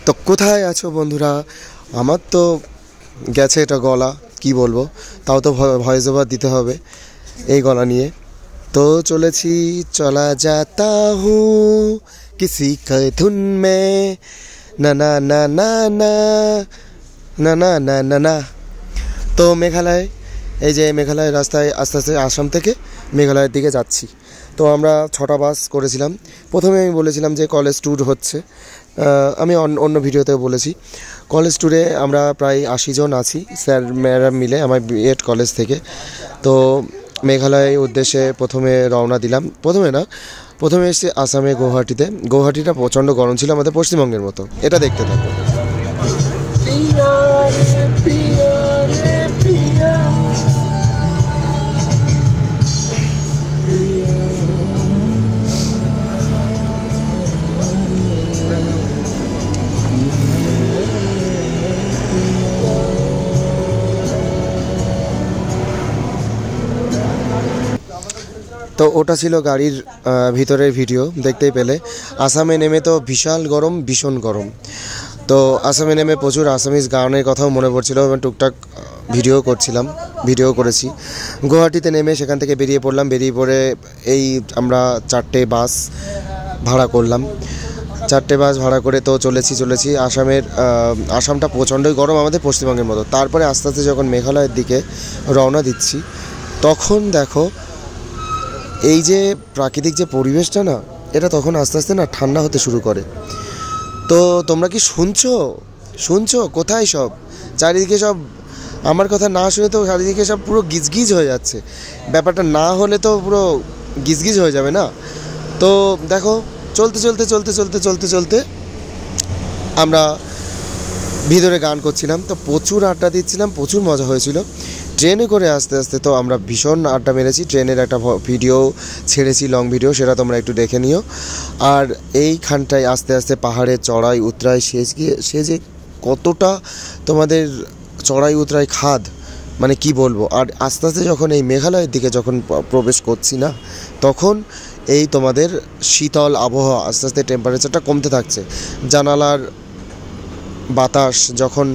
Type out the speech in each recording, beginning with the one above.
তো কোথায় আছো বন্ধুরা? আমার তো গেছে এটা গলা, কি বলবো, তাও তো ভয়েস ওভার দিতে হবে এই গলা নিয়ে। তো চলেছি চলা যাতা হুঁ কিসি কা ধুন মে, না না না না না না না না না না। তো মেঘালয়, এই যে মেঘালয় রাস্তায় আস্তে আস্তে আসাম থেকে মেঘালয়ের দিকে যাচ্ছি। তো আমরা 6টা বাস করেছিলাম। প্রথমে আমি বলেছিলাম যে কলেজ ট্যুর হচ্ছে, আমি অন্য ভিডিওতেও বলেছি। কলেজ ট্যুরে আমরা প্রায় 80 জন আছি, স্যার ম্যাডাম মিলে আমার বিএড কলেজ থেকে। তো মেঘালয়ের উদ্দেশ্যে প্রথমে রওনা দিলাম। প্রথমে এসেছি আসামে গুয়াহাটিতে। গুয়াহাটিটা প্রচণ্ড গরম ছিল, আমাদের পশ্চিমবঙ্গের মতো। এটা দেখতে থাকো। তো ওটা ছিল গাড়ির ভিতরের ভিডিও, দেখতেই পেলে। আসামে নেমে তো বিশাল গরম, ভীষণ গরম। তো আসামে নেমে প্রচুর আসামিজ গানের কথাও মনে পড়ছিল এবং টুকটাক ভিডিও করেছি। গুয়াহাটিতে নেমে সেখান থেকে বেরিয়ে পড়লাম। বেরিয়ে পড়ে এই আমরা 4টে বাস ভাড়া করলাম। 4টে বাস ভাড়া করে তো চলেছি আসামটা প্রচণ্ডই গরম, আমাদের পশ্চিমবঙ্গের মতো। তারপরে আস্তে আস্তে যখন মেঘালয়ের দিকে রওনা দিচ্ছি, তখন দেখো এই যে প্রাকৃতিক যে পরিবেশটা না, এটা তখন আস্তে আস্তে না ঠান্ডা হতে শুরু করে। তো তোমরা কি শুনছো কোথায় সব চারিদিকে সব? আমার কথা না শুনে তো চারিদিকে সব পুরো গিজগিজ হয়ে যাচ্ছে। ব্যাপারটা না হলে তো পুরো গিজগিজ হয়ে যাবে না? তো দেখো, চলতে আমরা ভিতরে গান করছিলাম, তো প্রচুর আড্ডা দিচ্ছিলাম, প্রচুর মজা হয়েছিল। ট্রেনে করে আস্তে আস্তে তো আমরা ভীষণ আড্ডা মেরেছি। ট্রেনের একটা ভিডিও ছেড়েছি, লং ভিডিও, সেটা তোমরা একটু দেখে নিও। আর এইখানটায় আস্তে আস্তে পাহাড়ে চড়াই উতরাই সে যে কতটা তোমাদের চড়াই উতরাই খাদ, মানে কি বলবো। আর আস্তে আস্তে যখন এই মেঘালয়ের দিকে যখন প্রবেশ করছি না, তখন এই তোমাদের শীতল আবহাওয়া, আস্তে আস্তে টেম্পারেচারটা কমতে থাকছে। জানালার বাতাস যখন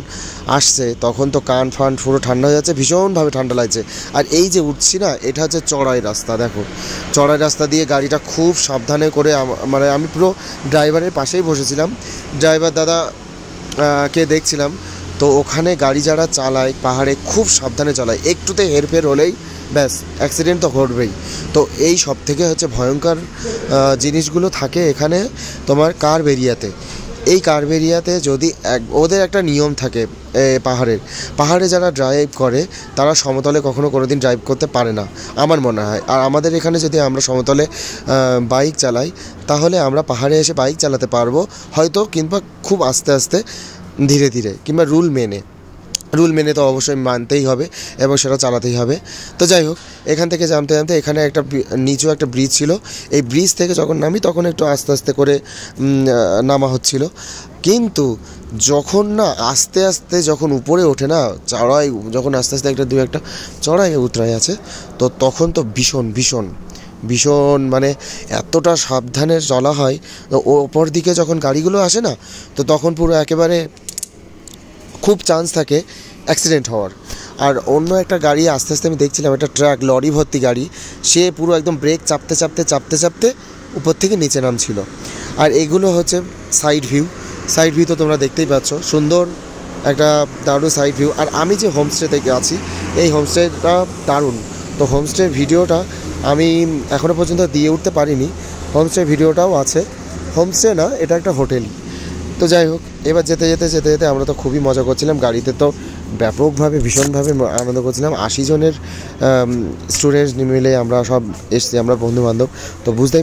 আসছে, তখন তো কান ফান পুরো ঠান্ডা হয়ে যাচ্ছে, ভীষণভাবে ঠান্ডা লাগছে। আর এই যে উঠছি না, এটা হচ্ছে চড়াই রাস্তা। দেখো, চড়াই রাস্তা দিয়ে গাড়িটা খুব সাবধানে করে, মানে আমি পুরো ড্রাইভারের পাশেই বসেছিলাম, ড্রাইভার দাদা কে দেখছিলাম। তো ওখানে গাড়ি যারা চালায় পাহাড়ে খুব সাবধানে চালায়, একটুতে হেরফের হলেই ব্যাস অ্যাক্সিডেন্ট তো ঘটবেই। তো এই সব থেকে হচ্ছে ভয়ঙ্কর জিনিসগুলো থাকে এখানে তোমার কারবেরিয়াতে। এই কারবেরিয়াতে যদি ওদের একটা নিয়ম থাকে, পাহাড়ে যারা ড্রাইভ করে তারা সমতলে কোনো দিন ড্রাইভ করতে পারে না আমার মনে হয়। আর আমাদের এখানে যদি আমরা সমতলে বাইক চালাই, তাহলে আমরা পাহাড়ে এসে বাইক চালাতে পারবো হয়তো, কিংবা খুব আস্তে আস্তে ধীরে ধীরে, কিংবা রুল মেনে তো অবশ্যই মানতেই হবে এবং সেটা চালাতেই হবে। তো যাই হোক, এখান থেকে জানতে এখানে একটা নিচু একটা ব্রিজ ছিল। এই ব্রিজ থেকে যখন নামি, তখন একটু আস্তে আস্তে করে নামা হচ্ছিল। কিন্তু যখন না আস্তে আস্তে যখন উপরে ওঠে না, চড়াই যখন আস্তে আস্তে একটা চড়াই উতরাই আছে, তো তখন তো ভীষণ মানে এতটা সাবধানে চলা হয়। তো ওপর দিকে যখন গাড়িগুলো আসে না, তো তখন পুরো একেবারে খুব চান্স থাকে অ্যাক্সিডেন্ট হওয়ার। আর অন্য একটা গাড়ি আস্তে আস্তে আমি দেখছিলাম, একটা ট্রাক লরি ভর্তি গাড়ি, সে পুরো একদম ব্রেক চাপতে উপর থেকে নিচে নামছিল। আর এগুলো হচ্ছে সাইড ভিউ তো তোমরা দেখতেই পাচ্ছ, সুন্দর একটা দারুণ সাইড ভিউ। আর আমি যে হোমস্টে থেকে আছি, এই হোমস্টেটা দারুণ। তো হোমস্টের ভিডিওটা আমি এখনও পর্যন্ত দিয়ে উঠতে পারিনি, হোমস্টের ভিডিওটাও আছে। হোমস্টে না, এটা একটা হোটেল। তো যাই হোক, এবার যেতে আমরা তো খুবই মজা করছিলাম গাড়িতে। তো ব্যাপকভাবে ভীষণভাবে আনন্দ করছিলাম। 80 জনের স্টুডেন্টস মিলে আমরা সব এসেছি, আমরা বন্ধুবান্ধব। তো বুঝতে